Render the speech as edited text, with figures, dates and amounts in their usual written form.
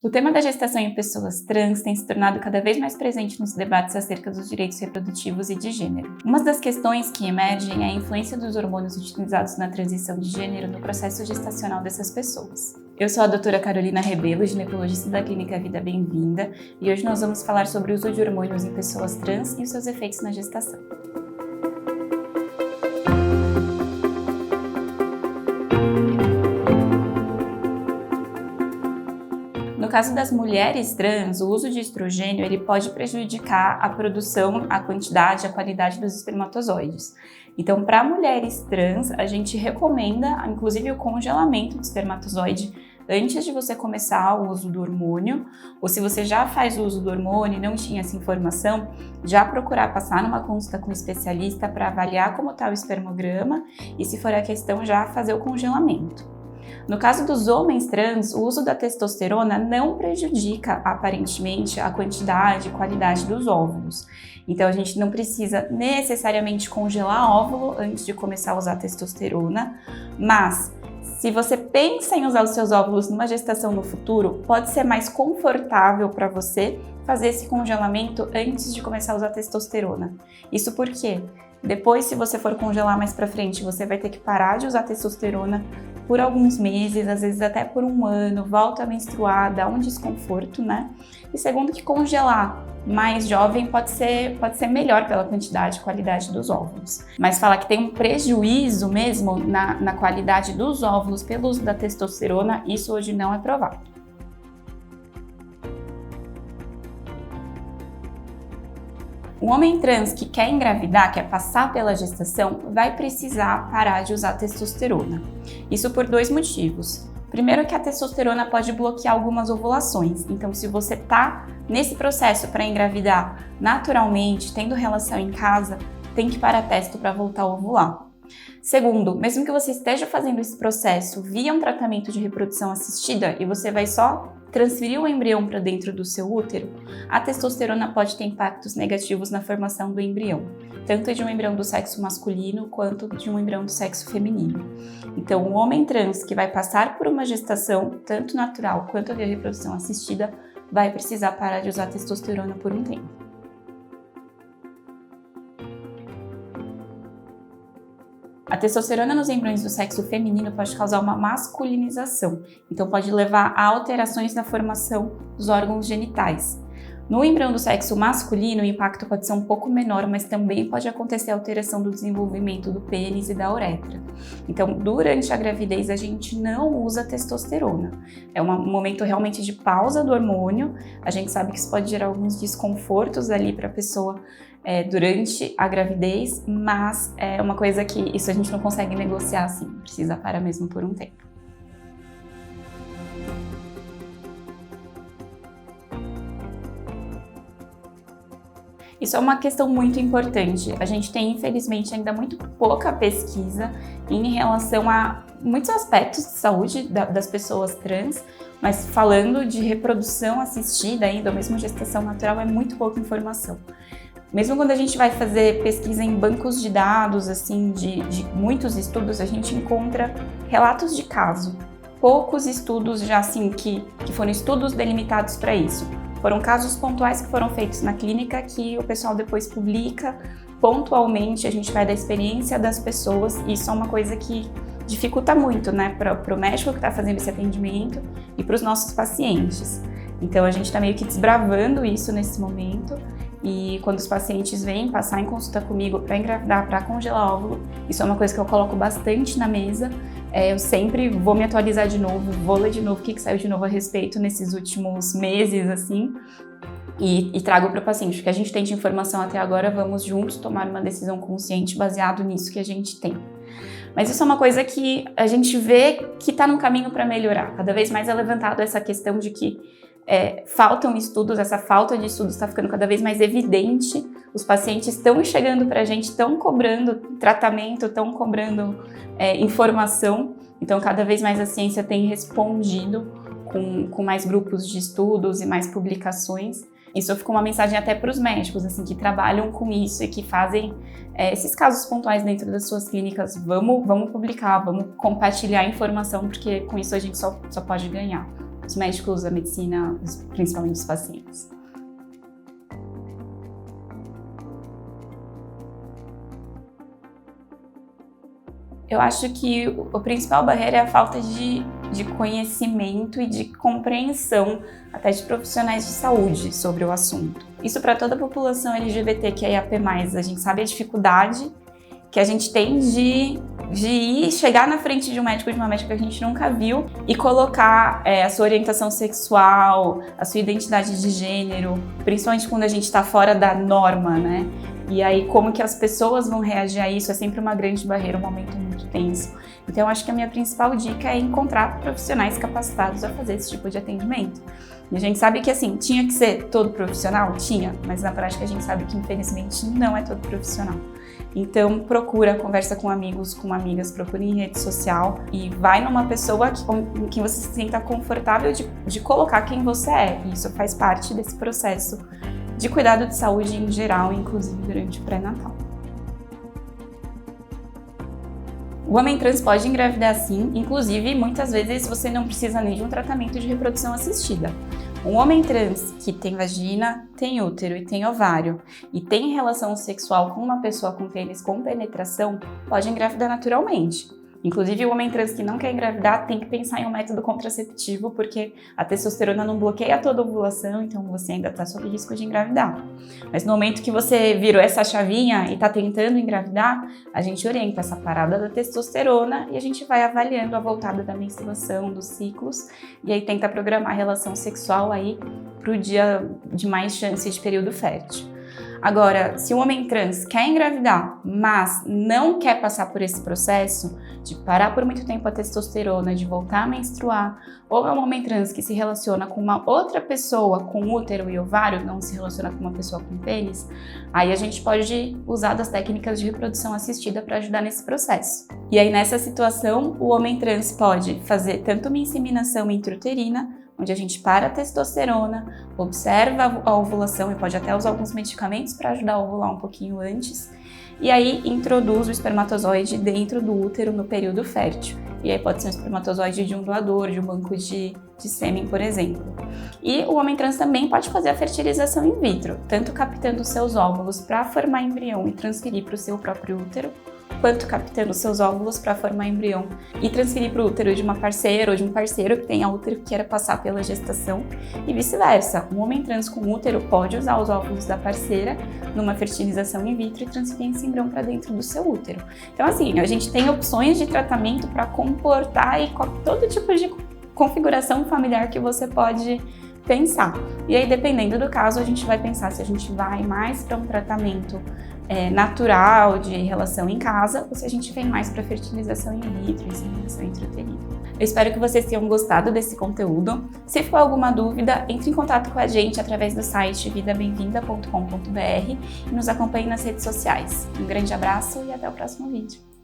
O tema da gestação em pessoas trans tem se tornado cada vez mais presente nos debates acerca dos direitos reprodutivos e de gênero. Uma das questões que emergem é a influência dos hormônios utilizados na transição de gênero no processo gestacional dessas pessoas. Eu sou a doutora Carolina Rebelo, ginecologista da Clínica Vida Bem-vinda, e hoje nós vamos falar sobre o uso de hormônios em pessoas trans e os seus efeitos na gestação. No caso das mulheres trans, o uso de estrogênio ele pode prejudicar a produção, a quantidade, a qualidade dos espermatozoides. Então, para mulheres trans, a gente recomenda, inclusive, o congelamento do espermatozoide antes de você começar o uso do hormônio, ou se você já faz o uso do hormônio e não tinha essa informação, já procurar passar numa consulta com um especialista para avaliar como está o espermograma e, se for a questão, já fazer o congelamento. No caso dos homens trans, o uso da testosterona não prejudica, aparentemente, a quantidade e qualidade dos óvulos. Então, a gente não precisa necessariamente congelar óvulo antes de começar a usar testosterona, mas se você pensa em usar os seus óvulos numa gestação no futuro, pode ser mais confortável para você fazer esse congelamento antes de começar a usar testosterona. Isso porque depois, se você for congelar mais para frente, você vai ter que parar de usar testosterona por alguns meses, às vezes até por um ano, volta a menstruar, dá um desconforto, né? E segundo que congelar mais jovem pode ser melhor pela quantidade e qualidade dos óvulos. Mas falar que tem um prejuízo mesmo na qualidade dos óvulos pelo uso da testosterona, isso hoje não é provado. Um homem trans que quer engravidar, quer passar pela gestação, vai precisar parar de usar testosterona. Isso por dois motivos. Primeiro que a testosterona pode bloquear algumas ovulações, então se você está nesse processo para engravidar naturalmente, tendo relação em casa, tem que parar testo para voltar a ovular. Segundo, mesmo que você esteja fazendo esse processo via um tratamento de reprodução assistida e você vai só transferir o embrião para dentro do seu útero, a testosterona pode ter impactos negativos na formação do embrião, tanto de um embrião do sexo masculino quanto de um embrião do sexo feminino. Então, um homem trans que vai passar por uma gestação, tanto natural quanto via reprodução assistida, vai precisar parar de usar testosterona por um tempo. A testosterona nos embriões do sexo feminino pode causar uma masculinização, então pode levar a alterações na formação dos órgãos genitais. No embrião do sexo masculino, o impacto pode ser um pouco menor, mas também pode acontecer alteração do desenvolvimento do pênis e da uretra. Então, durante a gravidez, a gente não usa testosterona. É um momento realmente de pausa do hormônio. A gente sabe que isso pode gerar alguns desconfortos ali para a pessoa durante a gravidez, mas é uma coisa que isso a gente não consegue negociar assim, precisa parar mesmo por um tempo. Isso é uma questão muito importante. A gente tem, infelizmente, ainda muito pouca pesquisa em relação a muitos aspectos de saúde das pessoas trans, mas falando de reprodução assistida ainda, ou mesmo gestação natural, é muito pouca informação. Mesmo quando a gente vai fazer pesquisa em bancos de dados, assim, de muitos estudos, a gente encontra relatos de caso. Poucos estudos já, assim, que foram estudos delimitados para isso. Foram casos pontuais que foram feitos na clínica que o pessoal depois publica pontualmente, a gente vai da experiência das pessoas e isso é uma coisa que dificulta muito, né, para o médico que está fazendo esse atendimento e para os nossos pacientes. Então a gente está meio que desbravando isso nesse momento e quando os pacientes vêm passar em consulta comigo para engravidar, para congelar óvulo, isso é uma coisa que eu coloco bastante na mesa. Eu sempre vou me atualizar de novo, vou ler de novo o que saiu de novo a respeito nesses últimos meses, assim, e trago para o paciente. O que a gente tem de informação até agora, vamos juntos tomar uma decisão consciente baseado nisso que a gente tem. Mas isso é uma coisa que a gente vê que está num caminho para melhorar. Cada vez mais é levantado essa questão de que faltam estudos, essa falta de estudos está ficando cada vez mais evidente. Os pacientes estão chegando para a gente, estão cobrando tratamento, estão cobrando informação. Então, cada vez mais a ciência tem respondido com mais grupos de estudos e mais publicações. Isso fica uma mensagem até para os médicos, assim, que trabalham com isso e que fazem esses casos pontuais dentro das suas clínicas. Vamos publicar, vamos compartilhar informação, porque com isso a gente só pode ganhar. os médicos, a medicina, principalmente os pacientes. Eu acho que a principal barreira é a falta de conhecimento e de compreensão até de profissionais de saúde sobre o assunto. Isso para toda a população LGBTQIAP+, a gente sabe a dificuldade que a gente tem de chegar na frente de um médico ou de uma médica que a gente nunca viu e colocar a sua orientação sexual, a sua identidade de gênero, principalmente quando a gente está fora da norma, né? E aí como que as pessoas vão reagir a isso é sempre uma grande barreira, um momento muito tenso. Então eu acho que a minha principal dica é encontrar profissionais capacitados a fazer esse tipo de atendimento. E a gente sabe que assim, tinha que ser todo profissional? Tinha, mas na prática a gente sabe que infelizmente não é todo profissional. Então procura, conversa com amigos, com amigas, procura em rede social e vai numa pessoa com quem você se sinta confortável de colocar quem você é. E isso faz parte desse processo de cuidado de saúde em geral, inclusive durante o pré-natal. O homem trans pode engravidar sim, inclusive muitas vezes você não precisa nem de um tratamento de reprodução assistida. Um homem trans que tem vagina, tem útero e tem ovário e tem relação sexual com uma pessoa com pênis com penetração pode engravidar naturalmente. Inclusive, o homem trans que não quer engravidar tem que pensar em um método contraceptivo, porque a testosterona não bloqueia toda a ovulação, então você ainda está sob risco de engravidar. Mas no momento que você virou essa chavinha e está tentando engravidar, a gente orienta essa parada da testosterona e a gente vai avaliando a voltada da menstruação, dos ciclos, e aí tenta programar a relação sexual aí para o dia de mais chance de período fértil. Agora, se o homem trans quer engravidar, mas não quer passar por esse processo de parar por muito tempo a testosterona, de voltar a menstruar, ou é um homem trans que se relaciona com uma outra pessoa com útero e ovário, não se relaciona com uma pessoa com pênis, aí a gente pode usar das técnicas de reprodução assistida para ajudar nesse processo. E aí nessa situação, o homem trans pode fazer tanto uma inseminação intrauterina, onde a gente para a testosterona, observa a ovulação e pode até usar alguns medicamentos para ajudar a ovular um pouquinho antes, e aí introduz o espermatozoide dentro do útero no período fértil. E aí pode ser um espermatozoide de um doador, de um banco de sêmen, por exemplo. E o homem trans também pode fazer a fertilização in vitro, tanto captando seus óvulos para formar embrião e transferir para o seu próprio útero, quanto captando seus óvulos para formar embrião e transferir para o útero de uma parceira ou de um parceiro que tenha útero que queira passar pela gestação e vice-versa. Um homem trans com útero pode usar os óvulos da parceira numa fertilização in vitro e transferir esse embrião para dentro do seu útero. Então assim, a gente tem opções de tratamento para comportar e todo tipo de configuração familiar que você pode pensar. E aí, dependendo do caso, a gente vai pensar se a gente vai mais para um tratamento natural de relação em casa ou se a gente vem mais para fertilização in vitro, inseminação intrauterina. Eu espero que vocês tenham gostado desse conteúdo. Se for alguma dúvida, entre em contato com a gente através do site vidabemvinda.com.br e nos acompanhe nas redes sociais. Um grande abraço e até o próximo vídeo.